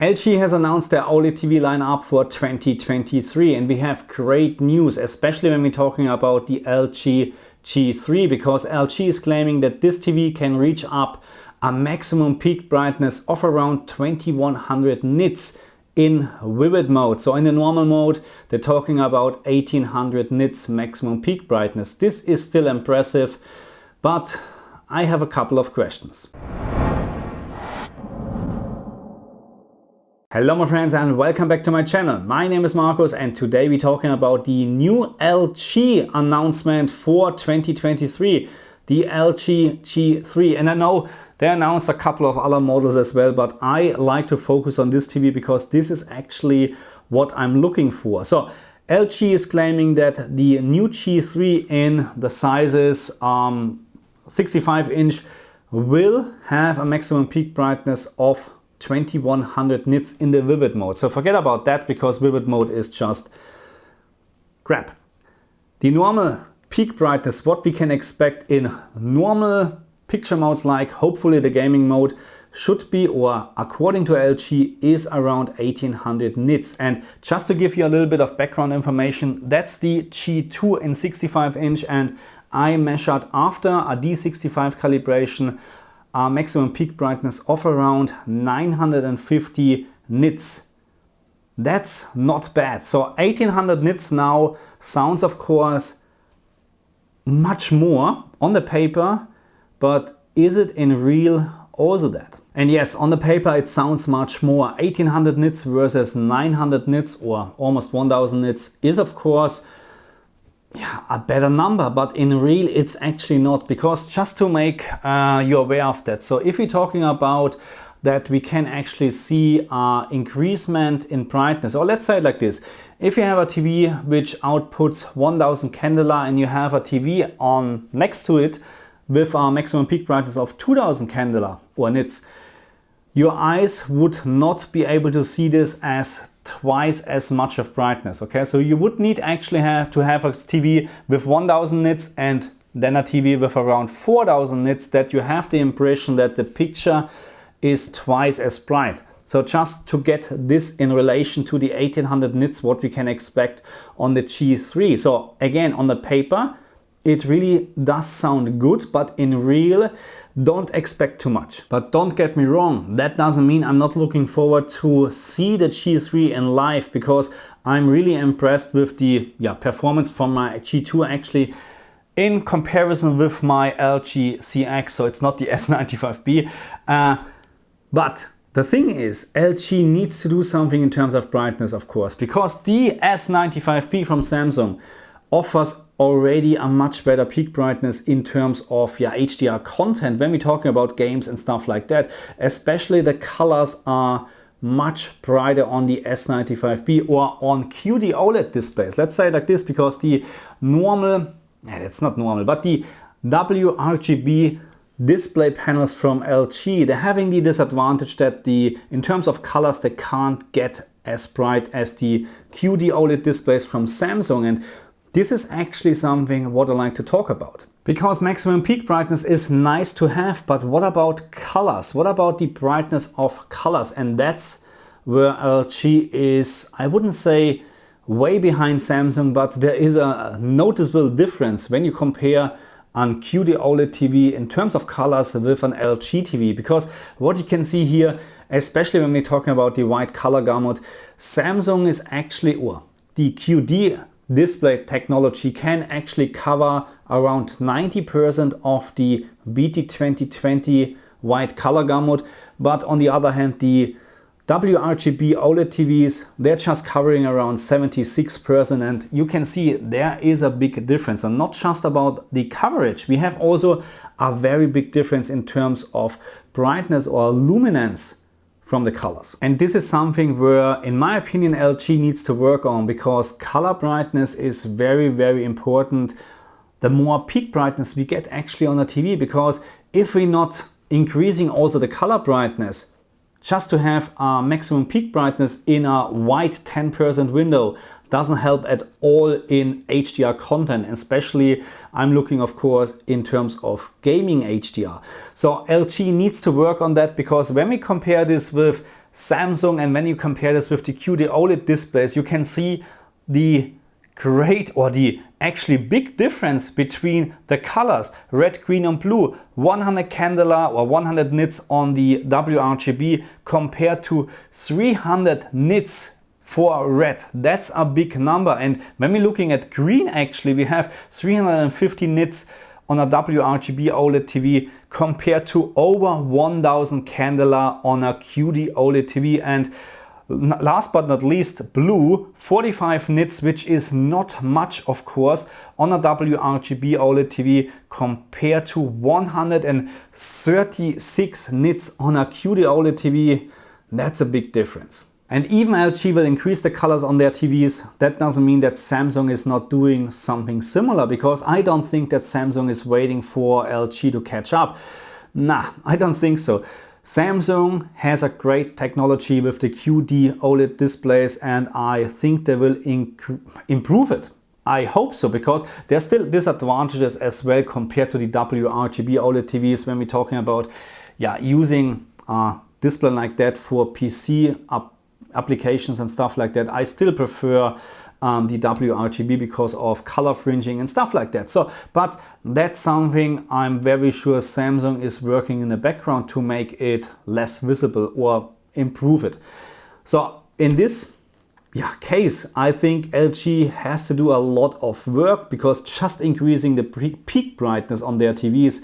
LG has announced their OLED TV lineup for 2023, and we have great news, especially when we're talking about the LG G3, because LG is claiming that this TV can reach up a maximum peak brightness of around 2100 nits in vivid mode. So in the normal mode, they're talking about 1800 nits maximum peak brightness. This is still impressive, but I have a couple of questions. Hello my friends and welcome back to my channel. My name is Markus and today we're talking about the new LG announcement for 2023, the LG G3. And I know they announced a couple of other models as well, but I like to focus on this TV because this is actually what I'm looking for. So LG is claiming that the new G3 in the sizes 65-inch will have a maximum peak brightness of 2100 nits in the vivid mode. So forget about that because vivid mode is just crap. The normal peak brightness, what we can expect in normal picture modes like hopefully the gaming mode, should be, or according to LG, is around 1800 nits. And just to give you a little bit of background information, that's the G2 in 65-inch, and I measured after a D65 calibration a maximum peak brightness of around 950 nits. That's not bad. So 1800 nits now sounds of course much more on the paper, but is it in real also that? And yes, on the paper it sounds much more. 1800 nits versus 900 nits or almost 1000 nits is of course a better number, but in real it's actually not, because just to make you aware of that. So if we're talking about that we can actually see increasement in brightness, or let's say it like this: if you have a TV which outputs 1000 candela and you have a TV on next to it with a maximum peak brightness of 2000 candela or nits, your eyes would not be able to see this as twice as much of brightness. Okay, so you would need actually to have a TV with 1000 nits and then a TV with around 4000 nits, that you have the impression that the picture is twice as bright. So just to get this in relation to the 1800 nits, what we can expect on the G3. So again, on the paper it really does sound good, but in real don't expect too much. But don't get me wrong, that doesn't mean I'm not looking forward to see the G3 in live, because I'm really impressed with the performance from my G2 actually in comparison with my LG CX. So it's not the S95B, but the thing is, LG needs to do something in terms of brightness, of course, because the S95B from Samsung offers already a much better peak brightness in terms of HDR content when we're talking about games and stuff like that. Especially the colors are much brighter on the S95B or on QD OLED displays. Let's say it like this, because the normal, that's not normal, but the WRGB display panels from LG, they're having the disadvantage that in terms of colors they can't get as bright as the QD OLED displays from Samsung. And this is actually something what I like to talk about, because maximum peak brightness is nice to have, but what about colors? What about the brightness of colors? And that's where LG is, I wouldn't say way behind Samsung, but there is a noticeable difference when you compare an QD OLED TV in terms of colors with an LG TV. Because what you can see here, especially when we're talking about the wide color gamut, Samsung is actually, or the QD display technology can actually cover around 90% of the BT2020 wide color gamut, but on the other hand the WRGB OLED TVs, they're just covering around 76%, and you can see there is a big difference. And not just about the coverage, we have also a very big difference in terms of brightness or luminance from the colors. And this is something where, in my opinion, LG needs to work on, because color brightness is very, very important. The more peak brightness we get actually on a TV, because if we're not increasing also the color brightness, just to have a maximum peak brightness in a wide 10% window doesn't help at all in HDR content. Especially I'm looking of course in terms of gaming HDR. So LG needs to work on that, because when we compare this with Samsung, and when you compare this with the QD OLED displays, you can see the great or the actually big difference between the colors red, green and blue. 100 candela or 100 nits on the WRGB compared to 300 nits for red. That's a big number. And when we're looking at green, actually we have 350 nits on a WRGB OLED TV compared to over 1000 candela on a QD OLED TV. And last but not least, blue, 45 nits, which is not much of course, on a WRGB OLED TV compared to 136 nits on a QD OLED TV. That's a big difference. And even LG will increase the colors on their TVs. That doesn't mean that Samsung is not doing something similar, because I don't think that Samsung is waiting for LG to catch up. Nah, I don't think so. Samsung has a great technology with the QD OLED displays, and I think they will improve it. I hope so, because there's still disadvantages as well compared to the WRGB OLED TVs when we're talking about using a display like that for PC applications and stuff like that. I still prefer the WRGB because of color fringing and stuff like that. So, but that's something I'm very sure Samsung is working in the background to make it less visible or improve it. So in this case, I think LG has to do a lot of work, because just increasing the peak brightness on their TVs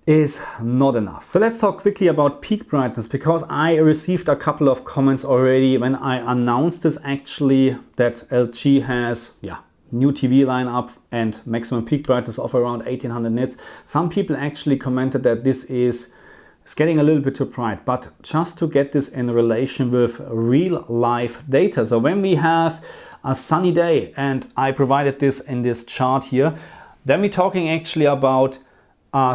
is not enough. So let's talk quickly about peak brightness, because I received a couple of comments already when I announced this actually, that LG has new TV lineup and maximum peak brightness of around 1800 nits. Some people actually commented that this is getting a little bit too bright, but just to get this in relation with real life data. So when we have a sunny day, and I provided this in this chart here, then we're talking actually about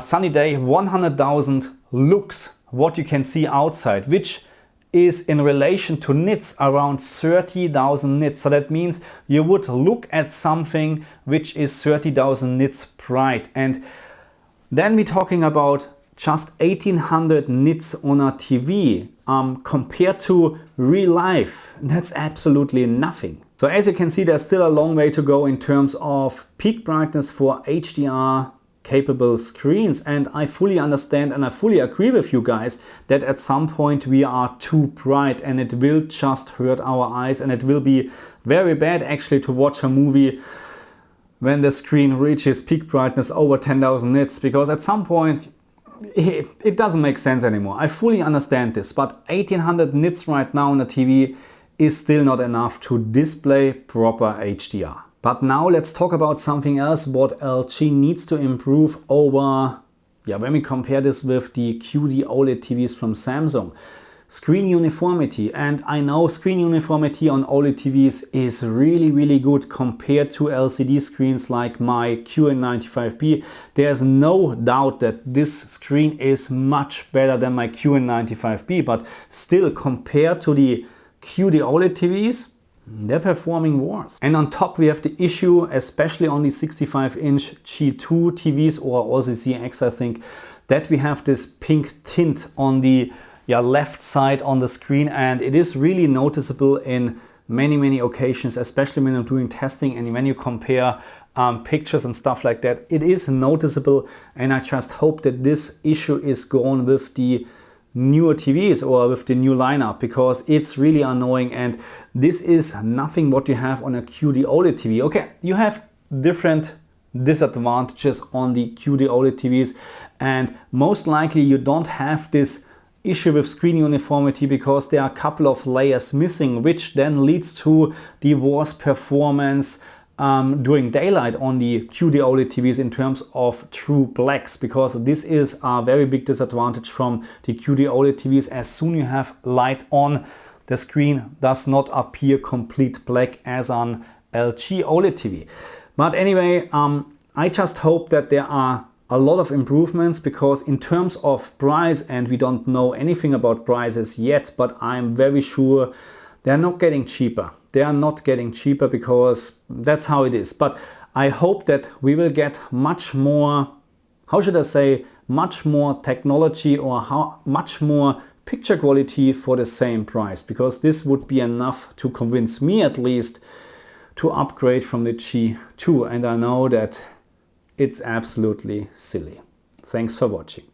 sunny day, 100,000 lux, what you can see outside, which is in relation to nits around 30,000 nits. So that means you would look at something which is 30,000 nits bright. And then we're talking about just 1800 nits on a TV compared to real life. That's absolutely nothing. So as you can see, there's still a long way to go in terms of peak brightness for HDR capable screens, and I fully understand and I fully agree with you guys that at some point we are too bright and it will just hurt our eyes, and it will be very bad actually to watch a movie when the screen reaches peak brightness over 10,000 nits, because at some point it doesn't make sense anymore. I fully understand this, but 1800 nits right now on the TV is still not enough to display proper HDR. But now let's talk about something else what LG needs to improve over, when we compare this with the QD OLED TVs from Samsung. Screen uniformity. And I know screen uniformity on OLED TVs is really good compared to LCD screens like my QN95B. There's no doubt that this screen is much better than my QN95B, but still compared to the QD OLED TVs, they're performing worse. And on top we have the issue, especially on the 65-inch G2 TVs or also ZX, I think, that we have this pink tint on the left side on the screen, and it is really noticeable in many occasions, especially when I'm doing testing and when you compare pictures and stuff like that. It is noticeable, and I just hope that this issue is gone with the newer TVs or with the new lineup, because it's really annoying, and this is nothing what you have on a QD OLED TV. Okay, you have different disadvantages on the QD OLED TVs, and most likely you don't have this issue with screen uniformity because there are a couple of layers missing, which then leads to the worse performance during daylight on the QD OLED TVs in terms of true blacks, because this is a very big disadvantage from the QD OLED TVs. As soon as you have light on, the screen does not appear complete black as an LG OLED TV. But anyway, I just hope that there are a lot of improvements, because in terms of price, and we don't know anything about prices yet, but I'm very sure they're not getting cheaper. They are not getting cheaper because that's how it is. But I hope that we will get much more, how should I say, much more technology or much more picture quality for the same price, because this would be enough to convince me at least to upgrade from the G2, and I know that it's absolutely silly. Thanks for watching.